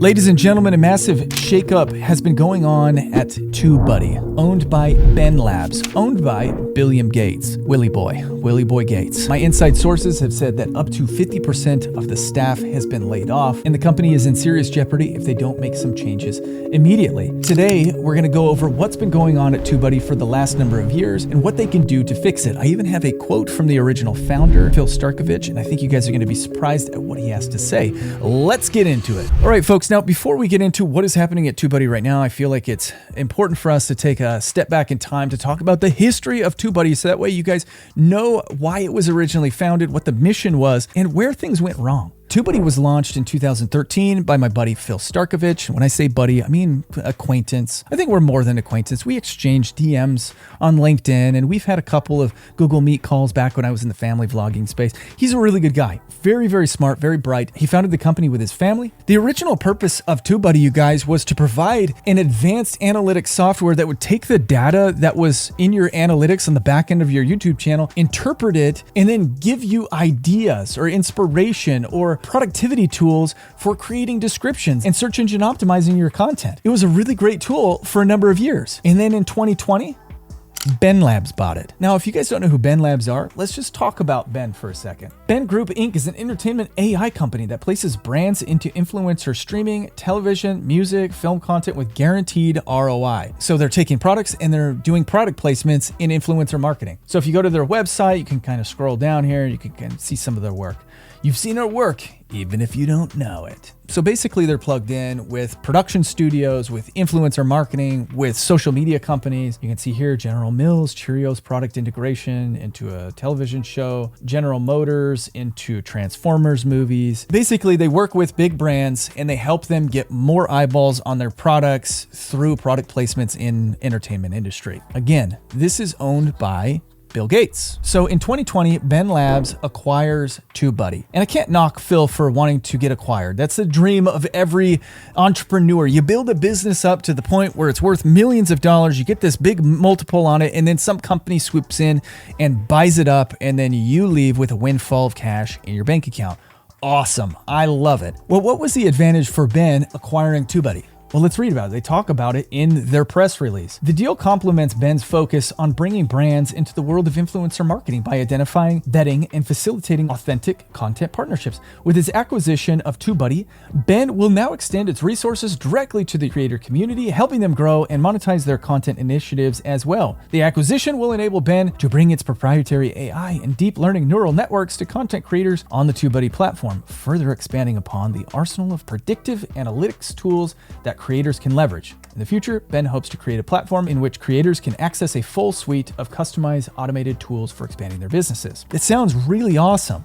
Ladies and gentlemen, a massive shakeup has been going on at TubeBuddy, owned by Ben Labs, owned by Billiam Gates, Willie Boy Gates. My inside sources have said that up to 50% of the staff has been laid off, and the company is in serious jeopardy if they don't make some changes immediately. Today, we're going to go over what's been going on at TubeBuddy for the last number of years and what they can do to fix it. I even have a quote from the original founder, Phil Starkovich, and I think you guys are going to be surprised at what he has to say. Let's get into it. All right, folks. Now, before we get into what is happening at TubeBuddy right now, I feel like it's important for us to take a step back in time to talk about the history of TubeBuddy, so that way you guys know why it was originally founded, what the mission was, and where things went wrong. TubeBuddy was launched in 2013 by my buddy Phil Starkovich. When I say buddy, I mean acquaintance. I think we're more than acquaintance. We exchanged DMs on LinkedIn, and we've had a couple of Google Meet calls back when I was in the family vlogging space. He's a really good guy. Very, very smart, very bright. He founded the company with his family. The original purpose of TubeBuddy, you guys, was to provide an advanced analytics software that would take the data that was in your analytics on the back end of your YouTube channel, interpret it, and then give you ideas or inspiration or productivity tools for creating descriptions and search engine optimizing your content. It was a really great tool for a number of years. And then in 2020, Ben Labs bought it. Now, if you guys don't know who Ben Labs are, let's just talk about Ben for a second. Ben Group Inc. is an entertainment AI company that places brands into influencer streaming, television, music, film content with guaranteed ROI. So they're taking products and they're doing product placements in influencer marketing. So if you go to their website, you can kind of scroll down here, you can kind of see some of their work. You've seen our work, even if you don't know it. So basically they're plugged in with production studios, with influencer marketing, with social media companies. You can see here General Mills, Cheerios product integration into a television show, General Motors into Transformers movies. Basically they work with big brands and they help them get more eyeballs on their products through product placements in entertainment industry. Again, this is owned by Bill Gates. So in 2020, Ben Labs acquires TubeBuddy. And I can't knock Phil for wanting to get acquired. That's the dream of every entrepreneur. You build a business up to the point where it's worth millions of dollars, you get this big multiple on it, and then some company swoops in and buys it up, and then you leave with a windfall of cash in your bank account. Awesome. I love it. Well, what was the advantage for Ben acquiring TubeBuddy? Well, let's read about it. They talk about it in their press release. The deal complements Ben's focus on bringing brands into the world of influencer marketing by identifying, vetting, and facilitating authentic content partnerships. With his acquisition of TubeBuddy, Ben will now extend its resources directly to the creator community, helping them grow and monetize their content initiatives as well. The acquisition will enable Ben to bring its proprietary AI and deep learning neural networks to content creators on the TubeBuddy platform, further expanding upon the arsenal of predictive analytics tools that creators can leverage. In the future, Ben hopes to create a platform in which creators can access a full suite of customized automated tools for expanding their businesses. It sounds really awesome.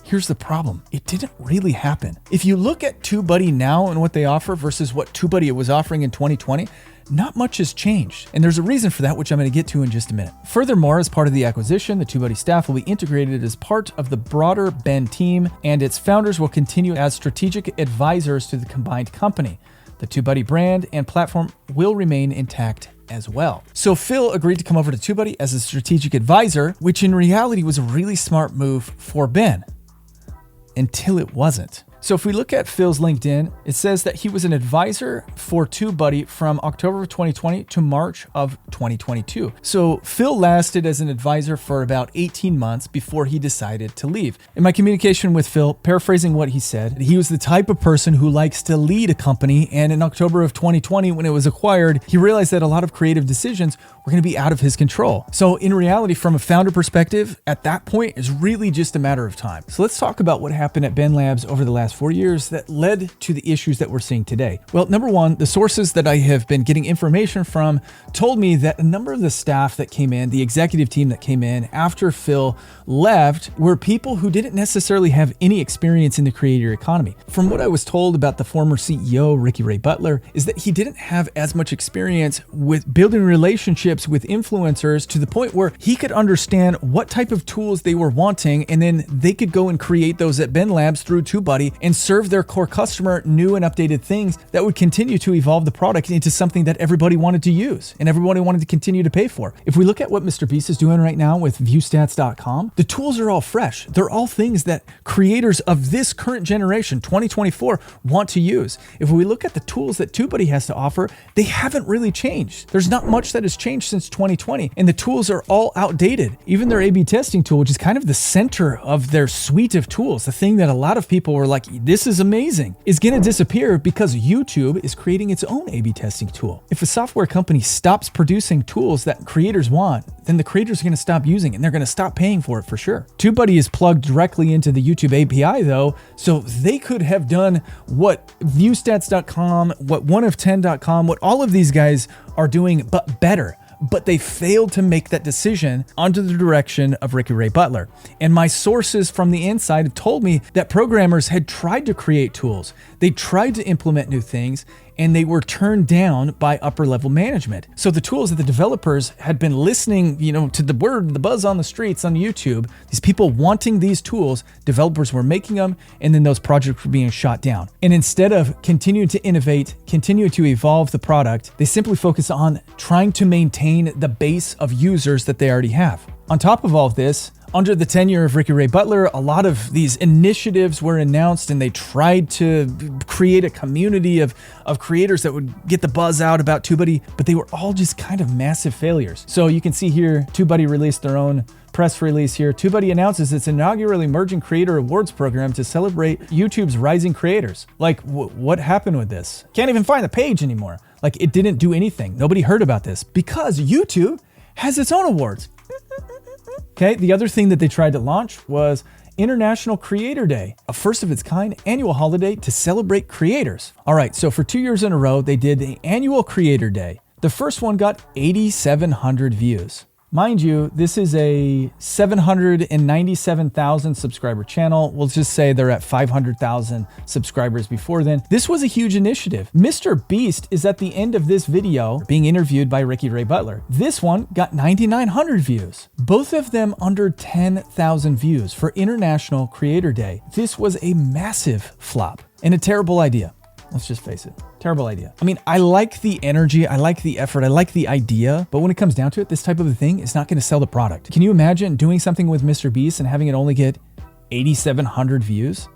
Here's the problem. It didn't really happen. If you look at TubeBuddy now and what they offer versus what TubeBuddy was offering in 2020, not much has changed. And there's a reason for that, which I'm going to get to in just a minute. Furthermore, as part of the acquisition, the TubeBuddy staff will be integrated as part of the broader Ben team, and its founders will continue as strategic advisors to the combined company. The TubeBuddy brand and platform will remain intact as well. So Phil agreed to come over to TubeBuddy as a strategic advisor, which in reality was a really smart move for Ben, until it wasn't. So if we look at Phil's LinkedIn, it says that he was an advisor for TubeBuddy from October of 2020 to March of 2022. So Phil lasted as an advisor for about 18 months before he decided to leave. In my communication with Phil, paraphrasing what he said, he was the type of person who likes to lead a company, and in October of 2020, when it was acquired, he realized that a lot of creative decisions were going to be out of his control. So in reality, from a founder perspective, at that point, it's really just a matter of time. So let's talk about what happened at Ben Labs over the last 4 years that led to the issues that we're seeing today. Well, number one, the sources that I have been getting information from told me that a number of the staff that came in, the executive team that came in after Phil left, were people who didn't necessarily have any experience in the creator economy. From what I was told about the former CEO, Ricky Ray Butler, is that he didn't have as much experience with building relationships with influencers to the point where he could understand what type of tools they were wanting, and then they could go and create those at Ben Labs through TubeBuddy and serve their core customer new and updated things that would continue to evolve the product into something that everybody wanted to use and everybody wanted to continue to pay for. If we look at what Mr. Beast is doing right now with viewstats.com, the tools are all fresh. They're all things that creators of this current generation, 2024, want to use. If we look at the tools that TubeBuddy has to offer, they haven't really changed. There's not much that has changed since 2020, and the tools are all outdated. Even their A/B testing tool, which is kind of the center of their suite of tools, the thing that a lot of people were like, this is amazing, is going to disappear because YouTube is creating its own A/B testing tool. If a software company stops producing tools that creators want, then the creators are going to stop using it and they're going to stop paying for it for sure. TubeBuddy is plugged directly into the YouTube API though, so they could have done what viewstats.com, what 1of10.com, what all of these guys are doing, but better. But they failed to make that decision under the direction of Ricky Ray Butler. And my sources from the inside have told me that programmers had tried to create tools. They tried to implement new things, and they were turned down by upper level management. So the tools that the developers had been listening, to the word, the buzz on the streets on YouTube, these people wanting these tools, developers were making them, and then those projects were being shot down. And instead of continuing to innovate, continue to evolve the product, they simply focus on trying to maintain the base of users that they already have. On top of all of this, under the tenure of Ricky Ray Butler, a lot of these initiatives were announced and they tried to create a community of creators that would get the buzz out about TubeBuddy, but they were all just kind of massive failures. So you can see here, TubeBuddy released their own press release here. TubeBuddy announces its inaugural Emerging Creator Awards program to celebrate YouTube's rising creators. Like, what happened with this? Can't even find the page anymore. Like, it didn't do anything. Nobody heard about this because YouTube has its own awards. Okay, the other thing that they tried to launch was International Creator Day, a first of its kind annual holiday to celebrate creators. All right, so for 2 years in a row, they did the annual Creator Day. The first one got 8,700 views. Mind you, this is a 797,000 subscriber channel. We'll just say they're at 500,000 subscribers before then. This was a huge initiative. Mr. Beast is at the end of this video being interviewed by Ricky Ray Butler. This one got 9,900 views. Both of them under 10,000 views for International Creator Day. This was a massive flop and a terrible idea. Let's just face it. Terrible idea. I mean, I like the energy, I like the effort, I like the idea, but when it comes down to it, this type of a thing is not going to sell the product. Can you imagine doing something with Mr. Beast and having it only get 8,700 views?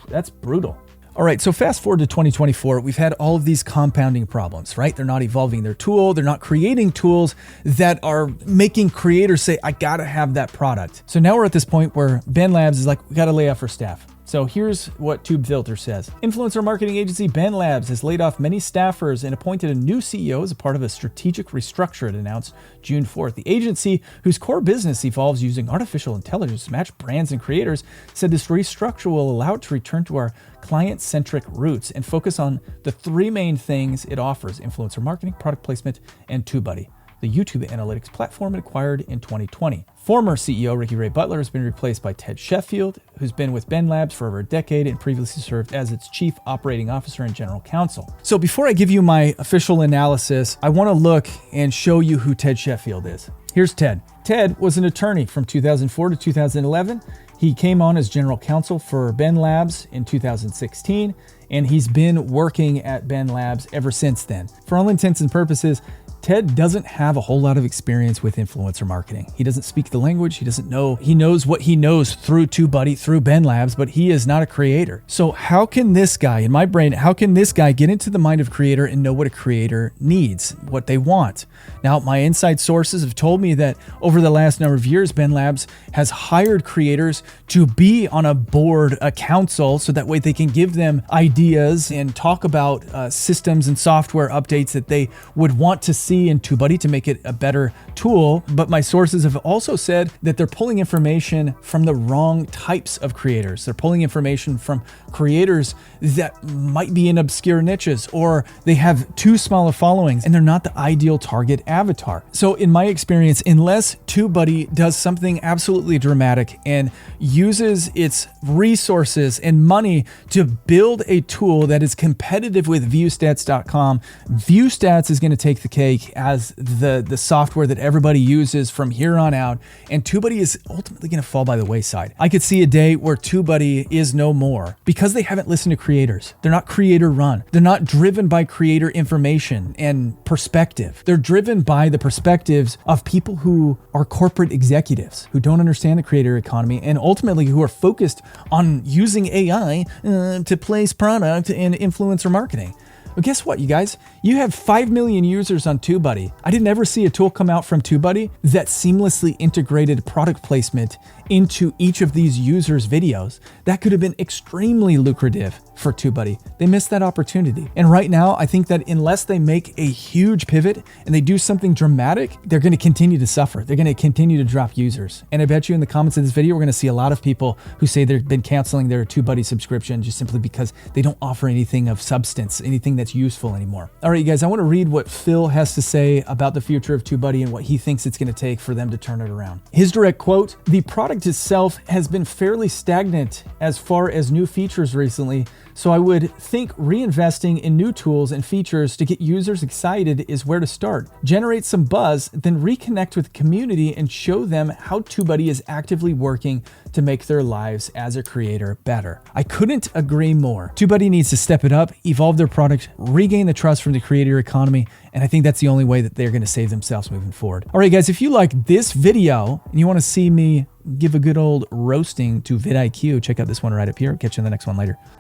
That's brutal. All right, so fast forward to 2024, we've had all of these compounding problems, right? They're not evolving their tool. They're not creating tools that are making creators say, I gotta have that product. So now we're at this point where Ben Labs is like, we gotta lay off our staff. So here's what TubeFilter says. Influencer marketing agency Ben Labs has laid off many staffers and appointed a new CEO as a part of a strategic restructure, it announced June 4th. The agency, whose core business evolves using artificial intelligence to match brands and creators, said this restructure will allow it to return to our client-centric roots and focus on the three main things it offers: influencer marketing, product placement, and TubeBuddy, the YouTube analytics platform it acquired in 2020. Former CEO Ricky Ray Butler has been replaced by Ted Sheffield, who's been with Ben Labs for over a decade and previously served as its chief operating officer and general counsel. So before I give you my official analysis, I want to look and show you who Ted Sheffield is. Here's Ted. Ted was an attorney from 2004 to 2011. He came on as general counsel for Ben Labs in 2016, and he's been working at Ben Labs ever since then. For all intents and purposes, Ted doesn't have a whole lot of experience with influencer marketing. He doesn't speak the language. He doesn't know. He knows what he knows through TubeBuddy, through Ben Labs, but he is not a creator. So how can this guy, in my brain, how can this guy get into the mind of a creator and know what a creator needs, what they want? Now, my inside sources have told me that over the last number of years, Ben Labs has hired creators to be on a board, a council, so that way they can give them ideas and talk about systems and software updates that they would want to see in TubeBuddy to make it a better tool. But my sources have also said that they're pulling information from the wrong types of creators. They're pulling information from creators that might be in obscure niches, or they have too small of followings and they're not the ideal target avatar. So in my experience, unless TubeBuddy does something absolutely dramatic and uses its resources and money to build a tool that is competitive with viewstats.com, Viewstats is going to take the cake make as the software that everybody uses from here on out, and TubeBuddy is ultimately going to fall by the wayside. I could see a day where TubeBuddy is no more because they haven't listened to creators. They're not creator run. They're not driven by creator information and perspective. They're driven by the perspectives of people who are corporate executives who don't understand the creator economy and ultimately who are focused on using AI to place product and influencer marketing. But guess what, you guys? You have 5 million users on TubeBuddy. I didn't ever see a tool come out from TubeBuddy that seamlessly integrated product placement into each of these users' videos. That could have been extremely lucrative for TubeBuddy. They missed that opportunity. And right now, I think that unless they make a huge pivot and they do something dramatic, they're going to continue to suffer. They're going to continue to drop users. And I bet you in the comments of this video, we're going to see a lot of people who say they've been canceling their TubeBuddy subscription just simply because they don't offer anything of substance, anything that's useful anymore. All right, you guys, I want to read what Phil has to say about the future of TubeBuddy and what he thinks it's going to take for them to turn it around. His direct quote, "The product itself has been fairly stagnant as far as new features recently, so I would think reinvesting in new tools and features to get users excited is where to start. Generate some buzz, then reconnect with the community and show them how TubeBuddy is actively working to make their lives as a creator better." I couldn't agree more. TubeBuddy needs to step it up, evolve their product, regain the trust from the creator economy, and I think that's the only way that they're going to save themselves moving forward. All right, guys, if you like this video and you want to see me give a good old roasting to vidIQ, check out this one right up here. Catch you in the next one later.